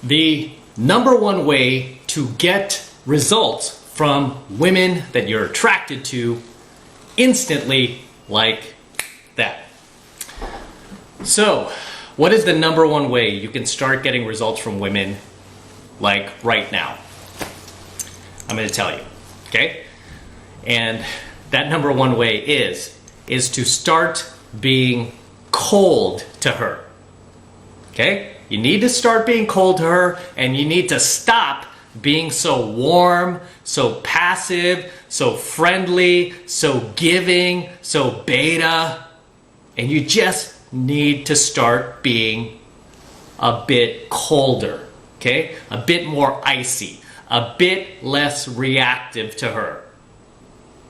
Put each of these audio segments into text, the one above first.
The number one way to get results from women that you're attracted to instantly, like that. So, what is the number one way you can start getting results from women like right now? I'm going to tell you, okay? And that number one way is to start being cold to her, okay? You need to start being cold to her, and you need to stop being so warm, so passive, so friendly, so giving, so beta. And you just need to start being a bit colder, okay? A bit more icy, a bit less reactive to her.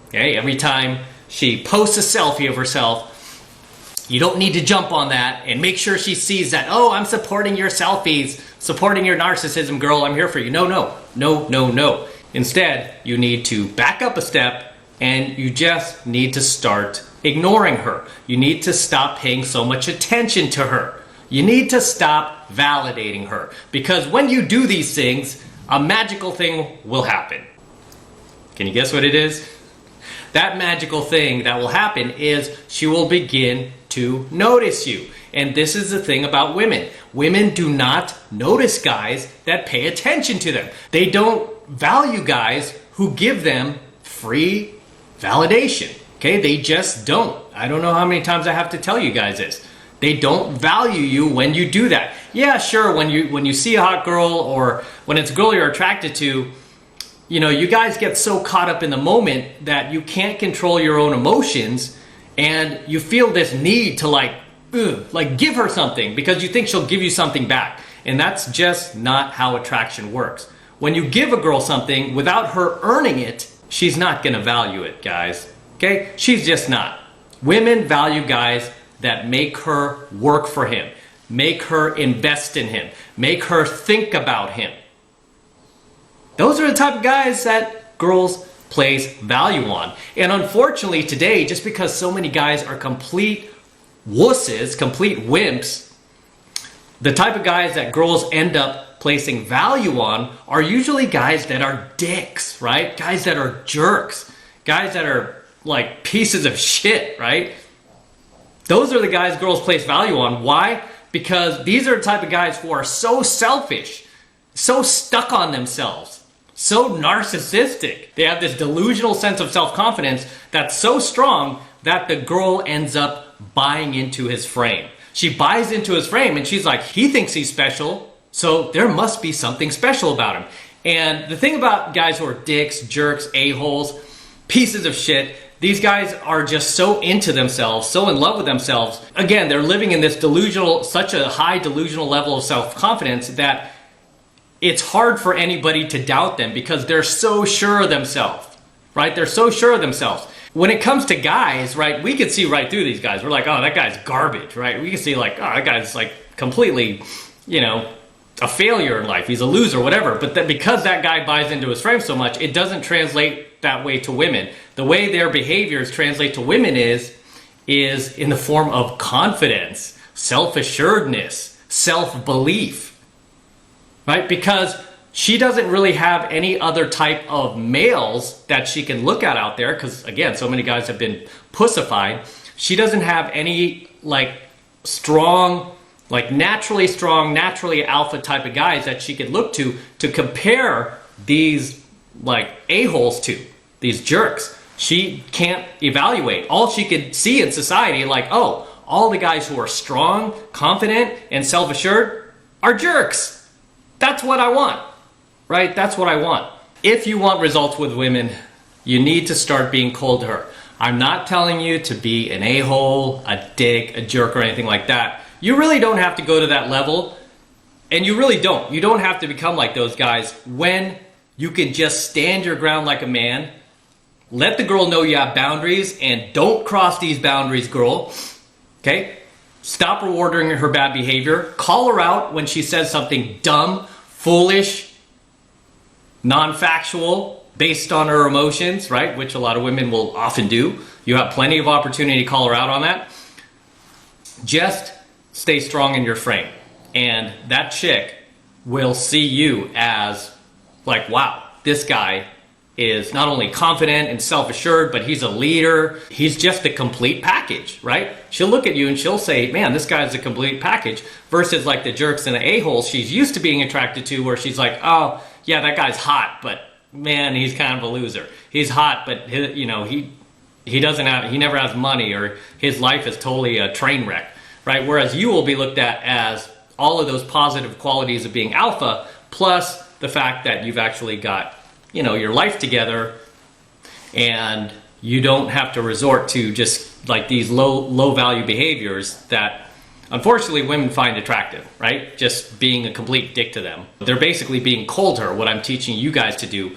Okay, every time she posts a selfie of herself, you don't need to jump on that and make sure she sees that, oh, I'm supporting your selfies, supporting your narcissism, girl, I'm here for you. No. Instead, you need to back up a step and you just need to start ignoring her. You need to stop paying so much attention to her. You need to stop validating her. Because when you do these things, a magical thing will happen. Can you guess what it is? That magical thing that will happen is she will begin to notice you. And this is the thing about women. Women do not notice guys that pay attention to them. They don't value guys who give them free validation. Okay, they just don't. I don't know how many times I have to tell you guys this. They don't value you when you do that. Yeah, sure, when you see a hot girl or when it's a girl you're attracted to, you know, you guys get so caught up in the moment that you can't control your own emotions, and you feel this need to like give her something because you think she'll give you something back. And that's just not how attraction works. When you give a girl something without her earning it, she's not gonna value it, guys. Okay? She's just not. Women value guys that make her work for him, make her invest in him, make her think about him. Those are the type of guys that girls place value on. And unfortunately today, just because so many guys are complete wusses, complete wimps, the type of guys that girls end up placing value on are usually guys that are dicks, right? Guys that are jerks, guys that are like pieces of shit, right? Those are the guys girls place value on. Why? Because these are the type of guys who are so selfish, so stuck on themselves, so narcissistic. They have this delusional sense of self-confidence that's so strong that the girl ends up buying into his frame. She buys into his frame and she's like, he thinks he's special, so there must be something special about him. And the thing about guys who are dicks, jerks, a-holes, pieces of shit, these guys are just so into themselves, so in love with themselves. Again, they're living in this delusional, such a high delusional level of self-confidence that it's hard for anybody to doubt them because they're so sure of themselves, right? They're so sure of themselves. When it comes to guys, right, we can see right through these guys. We're like, oh, that guy's garbage, right? We can see like, oh, that guy's like completely, you know, a failure in life. He's a loser, whatever. But because that guy buys into his frame so much, it doesn't translate that way to women. The way their behaviors translate to women is in the form of confidence, self-assuredness, self-belief, right? Because she doesn't really have any other type of males that she can look at out there, because again, so many guys have been pussified. She doesn't have any like strong, like naturally strong, naturally alpha type of guys that she could look to compare these like a-holes to, these jerks. She can't evaluate. All she could see in society, like, oh, all the guys who are strong, confident, and self-assured are jerks. That's what I want, right? That's what I want. If you want results with women, you need to start being cold to her. I'm not telling you to be an a-hole, a dick, a jerk, or anything like that. You really don't have to go to that level, and you really don't. You don't have to become like those guys when you can just stand your ground like a man, let the girl know you have boundaries, and don't cross these boundaries, girl. Okay? Stop rewarding her bad behavior. Call her out when she says something dumb, foolish, non-factual, based on her emotions, right? Which a lot of women will often do. You have plenty of opportunity to call her out on that. Just stay strong in your frame. And that chick will see you as like, wow, this guy is not only confident and self-assured, but he's a leader. He's just a complete package, right? She'll look at you and she'll say, man, this guy's a complete package, versus like the jerks and the a-holes she's used to being attracted to, where she's like, oh yeah, that guy's hot, but man, he's kind of a loser. He's hot, but he never has money, or his life is totally a train wreck, right? Whereas you will be looked at as all of those positive qualities of being alpha, plus the fact that you've actually got, your life together, and you don't have to resort to just like these low value behaviors that unfortunately women find attractive, right? Just being a complete dick to them. They're basically being cold to her, what I'm teaching you guys to do.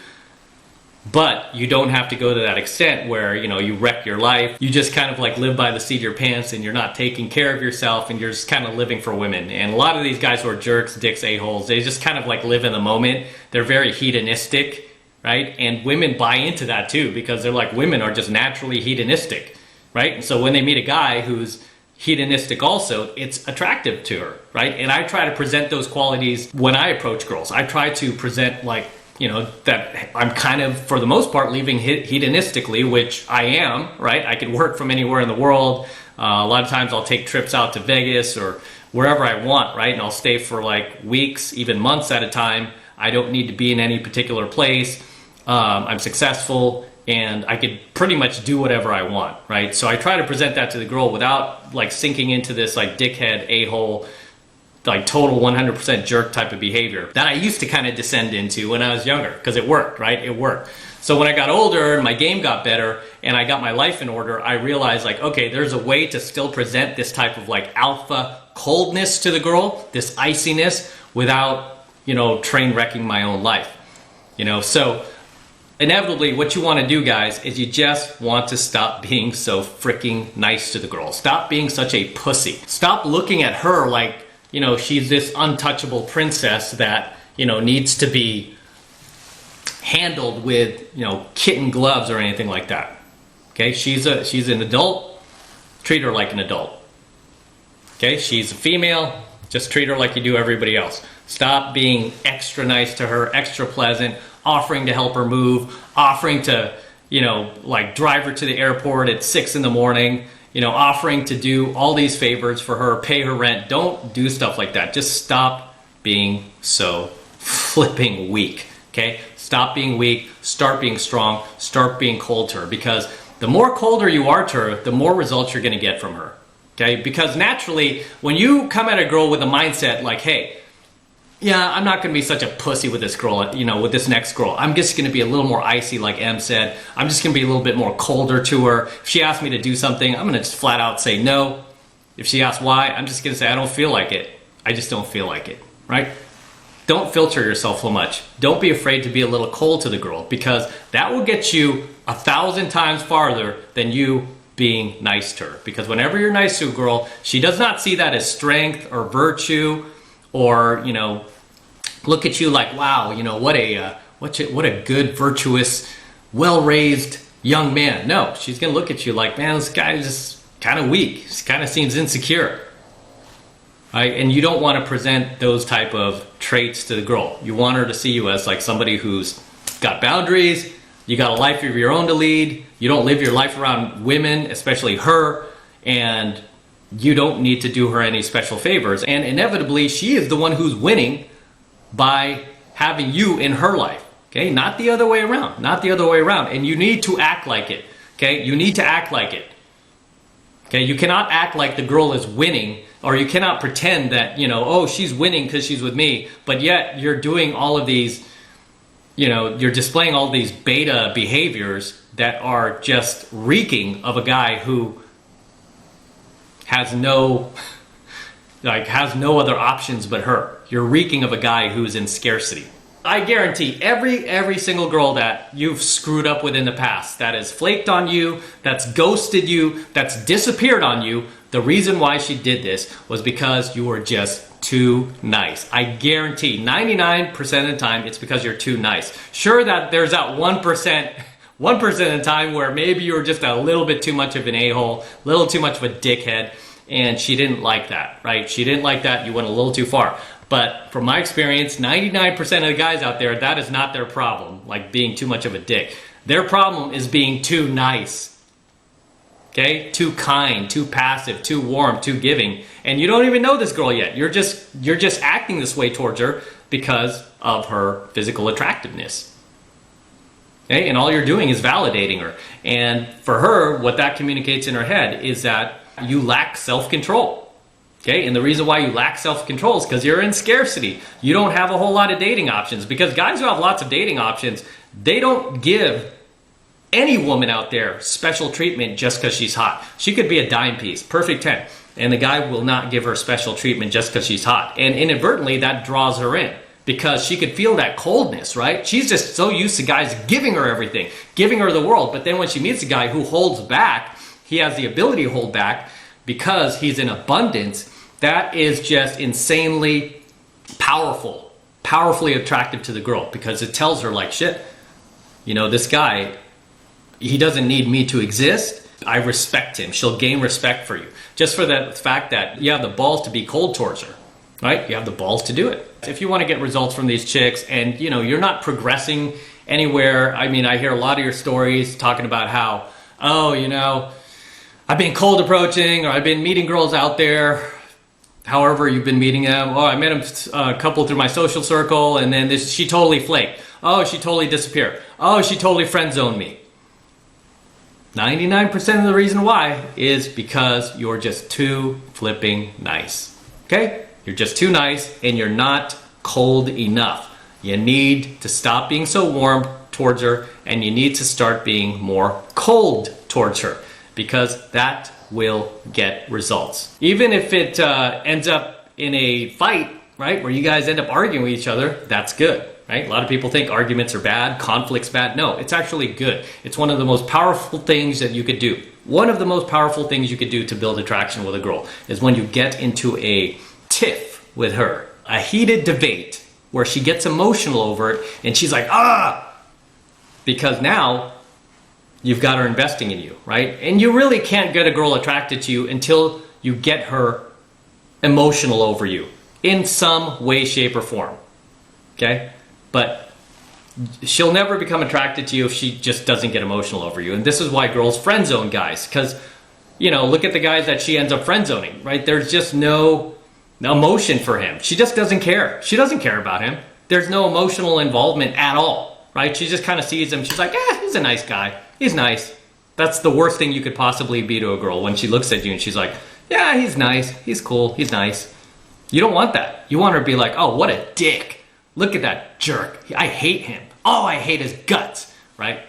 But you don't have to go to that extent where, you wreck your life. You just kind of like live by the seat of your pants, and you're not taking care of yourself, and you're just kind of living for women. And a lot of these guys who are jerks, dicks, a-holes, they just kind of like live in the moment. They're very hedonistic, right? And women buy into that too, because they're like, women are just naturally hedonistic, right? And so when they meet a guy who's hedonistic also, it's attractive to her, right? And I try to present those qualities when I approach girls. I try to present like, that I'm kind of, for the most part, living hedonistically, which I am, right? I could work from anywhere in the world. A lot of times I'll take trips out to Vegas or wherever I want, right? And I'll stay for like weeks, even months at a time. I don't need to be in any particular place. I'm successful, and I could pretty much do whatever I want, right? So I try to present that to the girl without like sinking into this like dickhead, a-hole, like total 100% jerk type of behavior that I used to kind of descend into when I was younger, because it worked, right? It worked. So when I got older and my game got better and I got my life in order, I realized like, okay, there's a way to still present this type of like alpha coldness to the girl, this iciness, without, train wrecking my own life, So inevitably, what you want to do, guys, is you just want to stop being so freaking nice to the girl. Stop being such a pussy. Stop looking at her like, she's this untouchable princess that, needs to be handled with, kitten gloves or anything like that. Okay, she's an adult, treat her like an adult. Okay, she's a female, just treat her like you do everybody else. Stop being extra nice to her, extra pleasant, offering to help her move, offering to, like drive her to the airport at 6 in the morning, offering to do all these favors for her, pay her rent. Don't do stuff like that. Just stop being so flipping weak, okay? Stop being weak, start being strong, start being cold to her, because the more colder you are to her, the more results you're gonna get from her, okay? Because naturally, when you come at a girl with a mindset like, hey, yeah, I'm not going to be such a pussy with this girl, with this next girl. I'm just going to be a little more icy, like Em said. I'm just going to be a little bit more colder to her. If she asks me to do something, I'm going to just flat out say no. If she asks why, I'm just going to say I don't feel like it. I just don't feel like it, right? Don't filter yourself so much. Don't be afraid to be a little cold to the girl, because that will get you 1,000 times farther than you being nice to her. Because whenever you're nice to a girl, she does not see that as strength or virtue, or look at you like, wow, what a good, virtuous, well-raised young man. No, she's gonna look at you like, man, this guy is just kind of weak. He kind of seems insecure, right? And you don't want to present those type of traits to the girl. You want her to see you as like somebody who's got boundaries. You got a life of your own to lead. You don't live your life around women, especially her, and you don't need to do her any special favors. And inevitably, she is the one who's winning by having you in her life, okay? Not the other way around, not the other way around. And you need to act like it, okay? You need to act like it, okay? You cannot act like the girl is winning, or you cannot pretend that, oh, she's winning because she's with me, but yet you're doing all of these, you're displaying all these beta behaviors that are just reeking of a guy who has no other options but her. You're reeking of a guy who's in scarcity. I guarantee every single girl that you've screwed up with in the past, that has flaked on you, that's ghosted you, that's disappeared on you, the reason why she did this was because you were just too nice. I guarantee 99% of the time it's because you're too nice. Sure, that there's that 1% of the time where maybe you were just a little bit too much of an a-hole, a little too much of a dickhead, and she didn't like that, right? She didn't like that, you went a little too far. But from my experience, 99% of the guys out there, that is not their problem, like being too much of a dick. Their problem is being too nice. Okay? Too kind, too passive, too warm, too giving. And you don't even know this girl yet. You're just acting this way towards her because of her physical attractiveness. Okay? And all you're doing is validating her. And for her, what that communicates in her head is that you lack self-control. Okay? And the reason why you lack self-control is because you're in scarcity. You don't have a whole lot of dating options. Because guys who have lots of dating options, they don't give any woman out there special treatment just because she's hot. She could be a dime piece, perfect 10. And the guy will not give her special treatment just because she's hot. And inadvertently, that draws her in. Because she could feel that coldness, right? She's just so used to guys giving her everything, giving her the world. But then when she meets a guy who holds back, he has the ability to hold back because he's in abundance. That is just insanely powerful, powerfully attractive to the girl because it tells her like, shit, you know, this guy, he doesn't need me to exist. I respect him. She'll gain respect for you. Just for the fact that you have the balls to be cold towards her, right? You have the balls to do it. If you want to get results from these chicks and, you know, you're not progressing anywhere. I mean, I hear a lot of your stories talking about how, oh, you know, I've been cold approaching or I've been meeting girls out there. However you've been meeting them. Oh, I met a couple through my social circle and then she totally flaked. Oh, she totally disappeared. Oh, she totally friend zoned me. 99% of the reason why is because you're just too flipping nice. Okay? You're just too nice and you're not cold enough. You need to stop being so warm towards her and you need to start being more cold towards her because that will get results. Even if it ends up in a fight, right, where you guys end up arguing with each other, that's good, right? A lot of people think arguments are bad, conflict's bad. No, it's actually good. It's one of the most powerful things that you could do. One of the most powerful things you could do to build attraction with a girl is when you get into a tiff with her, a heated debate where she gets emotional over it and she's like, ah, because now you've got her investing in you, right? And you really can't get a girl attracted to you until you get her emotional over you in some way, shape, or form, okay? But she'll never become attracted to you if she just doesn't get emotional over you. And this is why girls friend zone guys, because, you know, look at the guys that she ends up friend zoning, right? There's just no emotion for him. She just doesn't care. She doesn't care about him. There's no emotional involvement at all, right? She just kind of sees him. She's like, he's a nice guy. He's nice. That's the worst thing you could possibly be to a girl when she looks at you and she's like, yeah, he's nice. He's cool. He's nice. You don't want that. You want her to be like, oh, what a dick. Look at that jerk. I hate him. Oh, I hate his guts, right?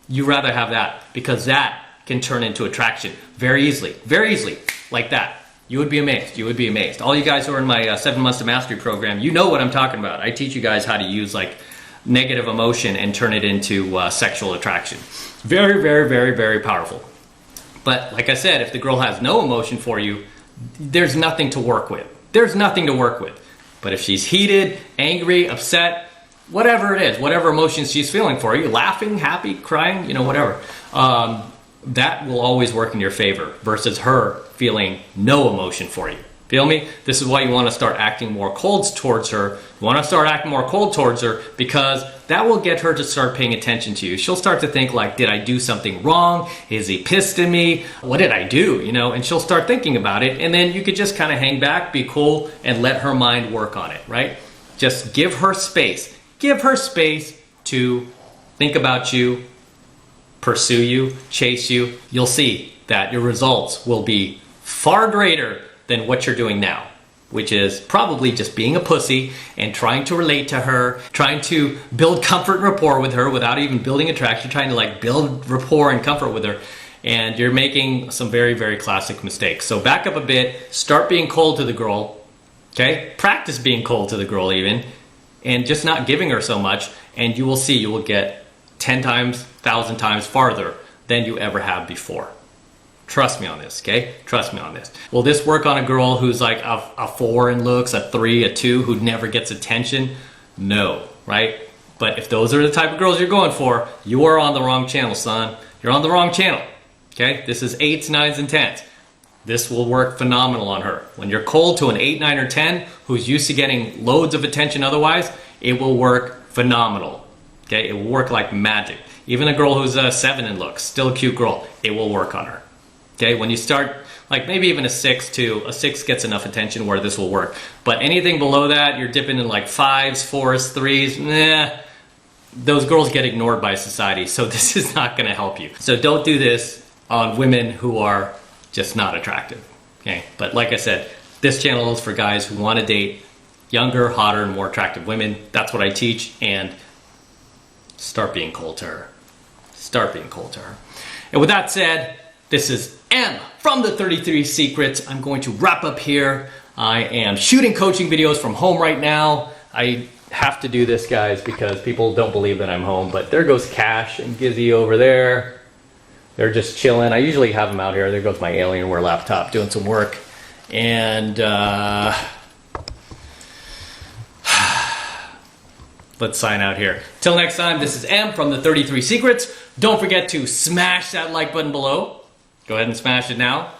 You rather have that because that can turn into attraction very easily, like that. You would be amazed. You would be amazed. All you guys who are in my 7 Months to Mastery program, you know what I'm talking about. I teach you guys how to use like negative emotion and turn it into sexual attraction. Very, very, very, very powerful. But like I said, if the girl has no emotion for you, there's nothing to work with. There's nothing to work with. But if she's heated, angry, upset, whatever it is, whatever emotions she's feeling for you, laughing, happy, crying, you know, whatever, that will always work in your favor versus her feeling no emotion for you. Feel me? This is why you want to start acting more cold towards her. You want to start acting more cold towards her because that will get her to start paying attention to you. She'll start to think like, did I do something wrong? Is he pissed at me? What did I do? You know, and she'll start thinking about it. And then you could just kind of hang back, be cool, and let her mind work on it, right? Just give her space. Give her space to think about you, pursue you, chase you. You'll see that your results will be far greater than what you're doing now, which is probably just being a pussy and trying to relate to her, trying to build comfort and rapport with her without even building attraction, trying to like build rapport and comfort with her. And you're making some very, very classic mistakes. So back up a bit, start being cold to the girl, okay? Practice being cold to the girl even, and just not giving her so much, and you will see you will get 10 times, 1,000 times farther than you ever have before. Trust me on this, okay? Trust me on this. Will this work on a girl who's like a 4 in looks, a 3, a 2, who never gets attention? No, right? But if those are the type of girls you're going for, you are on the wrong channel, son. You're on the wrong channel, okay? This is 8s, 9s, and 10s. this will work phenomenal on her. When you're cold to an 8, 9, or 10 who's used to getting loads of attention otherwise, it will work phenomenal. Okay, it will work like magic. Even a girl who's a 7 in looks, still a cute girl, it will work on her. Okay, when you start, like maybe even a 6 too, a 6 gets enough attention where this will work. But anything below that, you're dipping in like 5s, 4s, 3s, nah, those girls get ignored by society, so this is not gonna help you. So don't do this on women who are just not attractive, okay? But like I said, this channel is for guys who wanna date younger, hotter, and more attractive women. That's what I teach, and start being cold to her. Start being cold to her. And with that said, this is M from the 33 Secrets. I'm going to wrap up here. I am shooting coaching videos from home right now. I have to do this, guys, because people don't believe that I'm home, but there goes Cash and Gizzy over there. They're just chilling. I usually have them out here. There goes my Alienware laptop doing some work. And let's sign out here. Till next time, this is M from the 33 Secrets. Don't forget to smash that like button below. Go ahead and smash it now.